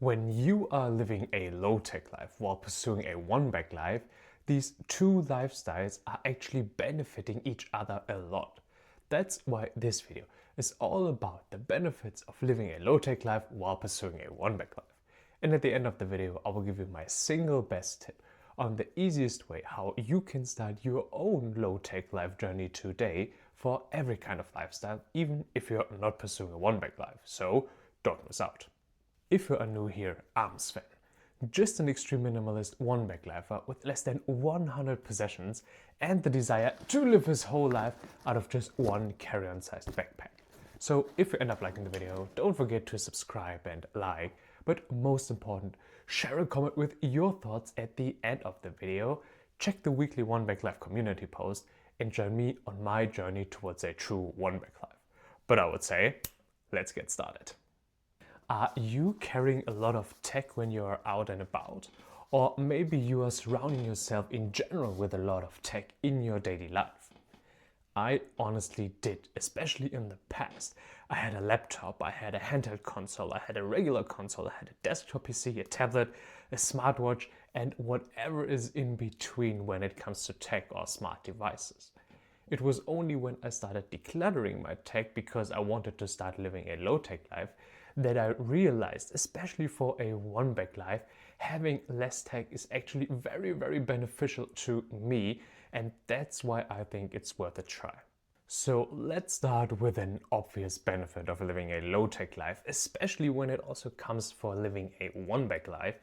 When you are living a low-tech life while pursuing a one-bag life, these two lifestyles are actually benefiting each other a lot. That's why this video is all about the benefits of living a low-tech life while pursuing a one-bag life. And at the end of the video, I will give you my single best tip on the easiest way how you can start your own low-tech life journey today for every kind of lifestyle, even if you're not pursuing a one-bag life. So don't miss out. If you are new here, I'm Sven, just an extreme minimalist one-bag lifer with less than 100 possessions and the desire to live his whole life out of just one carry-on sized backpack. So if you end up liking the video, don't forget to subscribe and like, but most important, share a comment with your thoughts at the end of the video, check the weekly one-bag life community post, and join me on my journey towards a true one-bag life. But I would say, let's get started. Are you carrying a lot of tech when you are out and about? Or maybe you are surrounding yourself in general with a lot of tech in your daily life? I honestly did, especially in the past. I had a laptop, I had a handheld console, I had a regular console, I had a desktop PC, a tablet, a smartwatch, and whatever is in between when it comes to tech or smart devices. It was only when I started decluttering my tech because I wanted to start living a low-tech life that I realized, especially for a one-bag life, having less tech is actually very, very beneficial to me, and that's why I think it's worth a try. So let's start with an obvious benefit of living a low-tech life, especially when it also comes for living a one-bag life,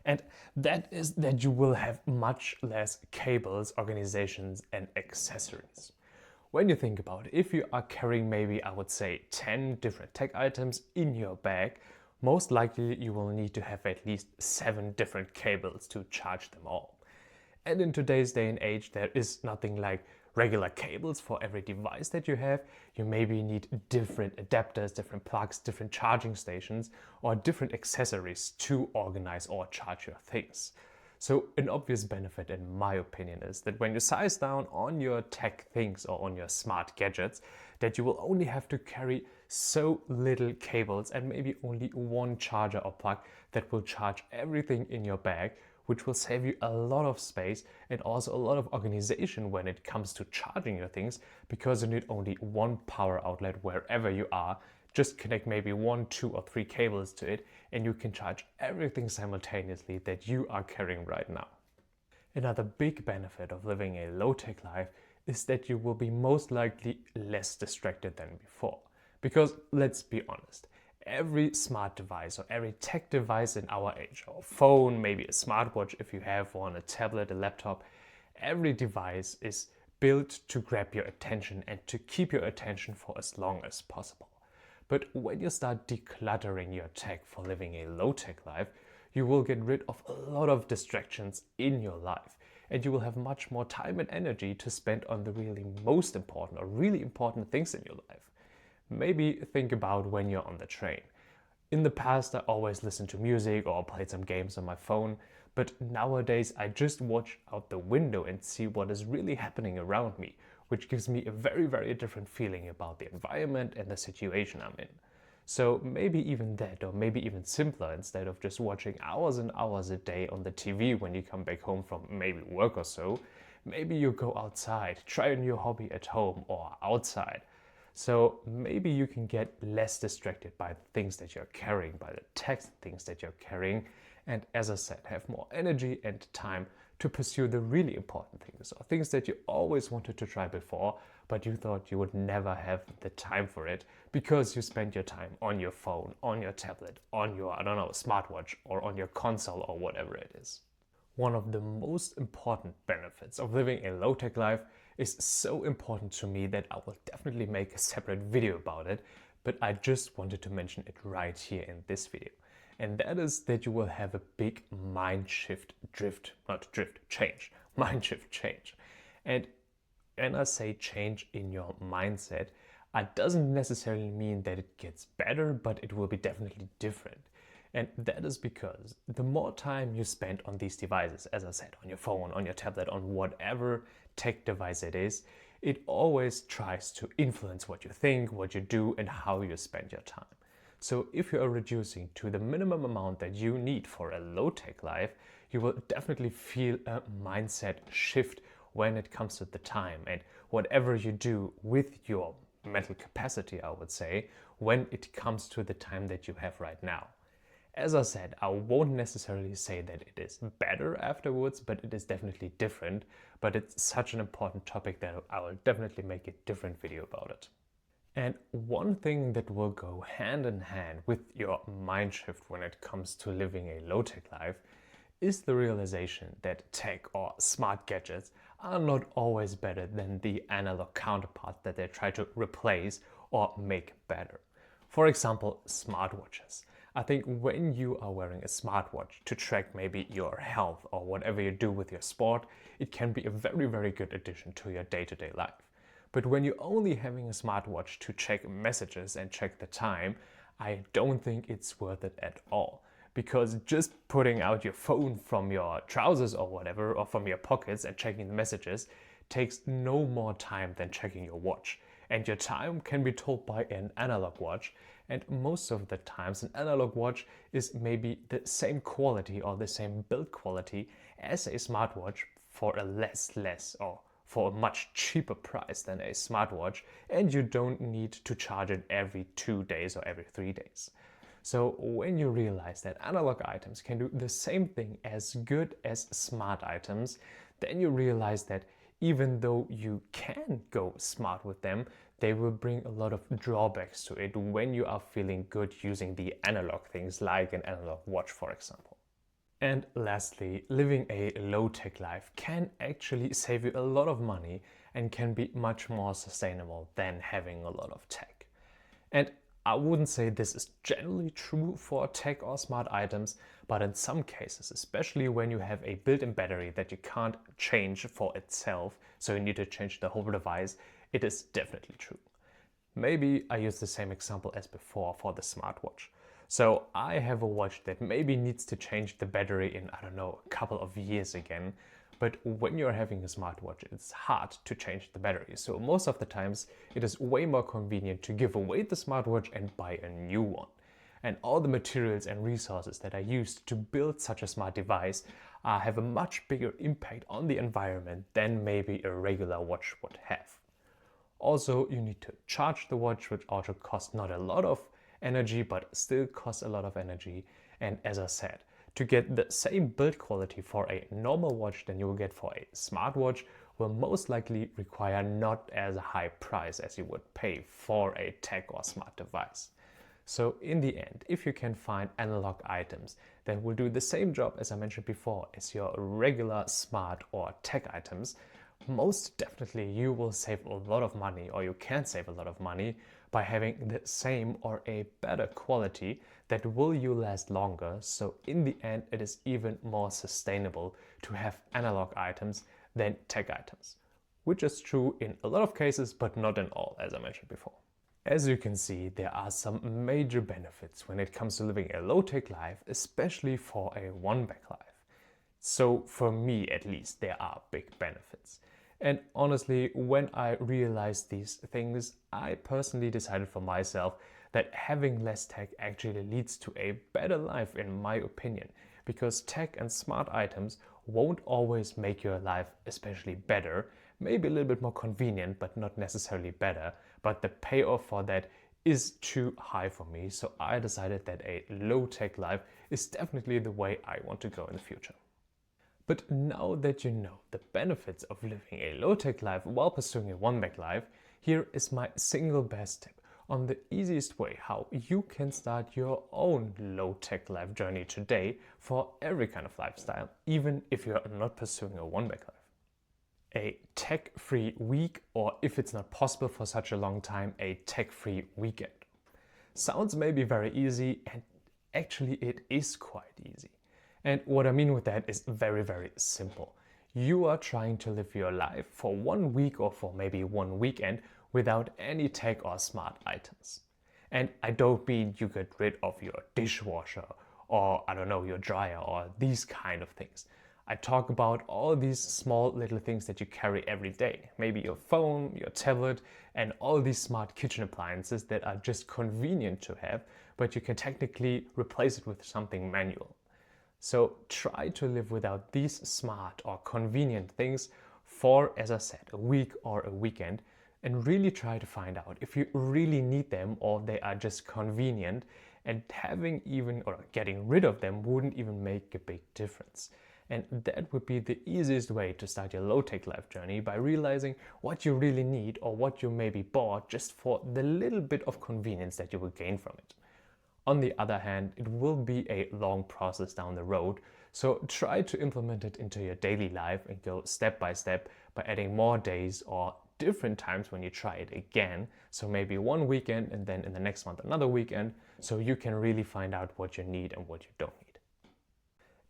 and that is that you will have much less cables, organizations, and accessories. When you think about it, if you are carrying maybe, I would say, 10 different tech items in your bag, most likely you will need to have at least 7 different cables to charge them all. And in today's day and age, there is nothing like regular cables for every device that you have. You maybe need different adapters, different plugs, different charging stations, or different accessories to organize or charge your things. So an obvious benefit, in my opinion, is that when you size down on your tech things or on your smart gadgets, that you will only have to carry so little cables and maybe only one charger or plug that will charge everything in your bag, which will save you a lot of space and also a lot of organization when it comes to charging your things, because you need only one power outlet wherever you are. Just connect maybe 1, 2, or 3 cables to it, and you can charge everything simultaneously that you are carrying right now. Another big benefit of living a low-tech life is that you will be most likely less distracted than before. Because let's be honest, every smart device or every tech device in our age, or phone, maybe a smartwatch if you have one, a tablet, a laptop, every device is built to grab your attention and to keep your attention for as long as possible. But when you start decluttering your tech for living a low-tech life, you will get rid of a lot of distractions in your life, and you will have much more time and energy to spend on the really most important or really important things in your life. Maybe think about when you're on the train. In the past, I always listened to music or played some games on my phone, but nowadays I just watch out the window and see what is really happening around me, which gives me a very, very different feeling about the environment and the situation I'm in. So maybe even that, or maybe even simpler, instead of just watching hours and hours a day on the TV when you come back home from maybe work or so, maybe you go outside, try a new hobby at home or outside. So maybe you can get less distracted by the things that you're carrying, by the text things that you're carrying, and as I said, have more energy and time to pursue the really important things, or things that you always wanted to try before, but you thought you would never have the time for it because you spent your time on your phone, on your tablet, on your, I don't know, smartwatch, or on your console, or whatever it is. One of the most important benefits of living a low-tech life is so important to me that I will definitely make a separate video about it, but I just wanted to mention it right here in this video. And that is that you will have a big mind shift change. And when I say change in your mindset, it doesn't necessarily mean that it gets better, but it will be definitely different. And that is because the more time you spend on these devices, as I said, on your phone, on your tablet, on whatever tech device it is, it always tries to influence what you think, what you do, and how you spend your time. So if you are reducing to the minimum amount that you need for a low-tech life, you will definitely feel a mindset shift when it comes to the time and whatever you do with your mental capacity, I would say, when it comes to the time that you have right now. As I said, I won't necessarily say that it is better afterwards, but it is definitely different. But it's such an important topic that I will definitely make a different video about it. And one thing that will go hand in hand with your mind shift when it comes to living a low-tech life is the realization that tech or smart gadgets are not always better than the analog counterpart that they try to replace or make better. For example, smartwatches. I think when you are wearing a smartwatch to track maybe your health or whatever you do with your sport, it can be a very, very good addition to your day-to-day life. But when you're only having a smartwatch to check messages and check the time, I don't think it's worth it at all. Because just putting out your phone from your trousers or whatever, or from your pockets and checking the messages, takes no more time than checking your watch. And your time can be told by an analog watch, and most of the times an analog watch is maybe the same quality or the same build quality as a smartwatch for a less or for a much cheaper price than a smartwatch, and you don't need to charge it every 2 days or every 3 days. So when you realize that analog items can do the same thing as good as smart items, then you realize that even though you can go smart with them, they will bring a lot of drawbacks to it when you are feeling good using the analog things like an analog watch, for example. And lastly, living a low-tech life can actually save you a lot of money and can be much more sustainable than having a lot of tech. And I wouldn't say this is generally true for tech or smart items, but in some cases, especially when you have a built-in battery that you can't change for itself, so you need to change the whole device, it is definitely true. Maybe I use the same example as before for the smartwatch. So I have a watch that maybe needs to change the battery in, I don't know, a couple of years again. But when you're having a smartwatch, it's hard to change the battery. So most of the times it is way more convenient to give away the smartwatch and buy a new one. And all the materials and resources that I used to build such a smart device have a much bigger impact on the environment than maybe a regular watch would have. Also, you need to charge the watch, which also costs not a lot of energy, but still costs a lot of energy. And as I said, to get the same build quality for a normal watch than you will get for a smartwatch will most likely require not as high price as you would pay for a tech or smart device. So in the end, if you can find analog items that will do the same job, as I mentioned before, as your regular smart or tech items, most definitely you will save a lot of money, or you can save a lot of money by having the same or a better quality that will you last longer. So in the end, it is even more sustainable to have analog items than tech items, which is true in a lot of cases, but not in all, as I mentioned before. As you can see, there are some major benefits when it comes to living a low-tech life, especially for a one-bag life. So for me, at least, there are big benefits. And honestly, when I realized these things, I personally decided for myself that having less tech actually leads to a better life, in my opinion, because tech and smart items won't always make your life especially better, maybe a little bit more convenient, but not necessarily better. But the payoff for that is too high for me, so I decided that a low-tech life is definitely the way I want to go in the future. But now that you know the benefits of living a low-tech life while pursuing a one-bag life, here is my single best tip on the easiest way how you can start your own low-tech life journey today for every kind of lifestyle, even if you're not pursuing a one-bag life. A tech-free week, or if it's not possible for such a long time, a tech-free weekend. Sounds maybe very easy, and actually it is quite easy. And what I mean with that is very, very simple. You are trying to live your life for 1 week or for maybe 1 weekend without any tech or smart items. And I don't mean you get rid of your dishwasher or, I don't know, your dryer or these kind of things. I talk about all these small little things that you carry every day. Maybe your phone, your tablet, and all these smart kitchen appliances that are just convenient to have, but you can technically replace it with something manual. So try to live without these smart or convenient things for, as I said, a week or a weekend, and really try to find out if you really need them or they are just convenient, and having even or getting rid of them wouldn't even make a big difference. And that would be the easiest way to start your low-tech life journey, by realizing what you really need or what you maybe bought just for the little bit of convenience that you will gain from it. On the other hand, it will be a long process down the road, so try to implement it into your daily life and go step by step by adding more days or different times when you try it again. So maybe one weekend and then in the next month another weekend, so you can really find out what you need and what you don't need.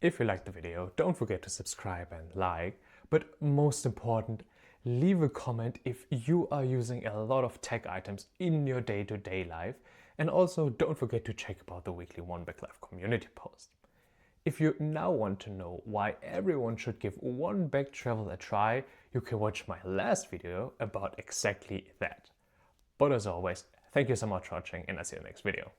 If you liked the video, don't forget to subscribe and like, but most important, leave a comment if you are using a lot of tech items in your day-to-day life, and also don't forget to check out the weekly onebag life community post. If you now want to know why everyone should give onebag travel a try, you can watch my last video about exactly that. But as always, thank you so much for watching, and I'll see you in the next video.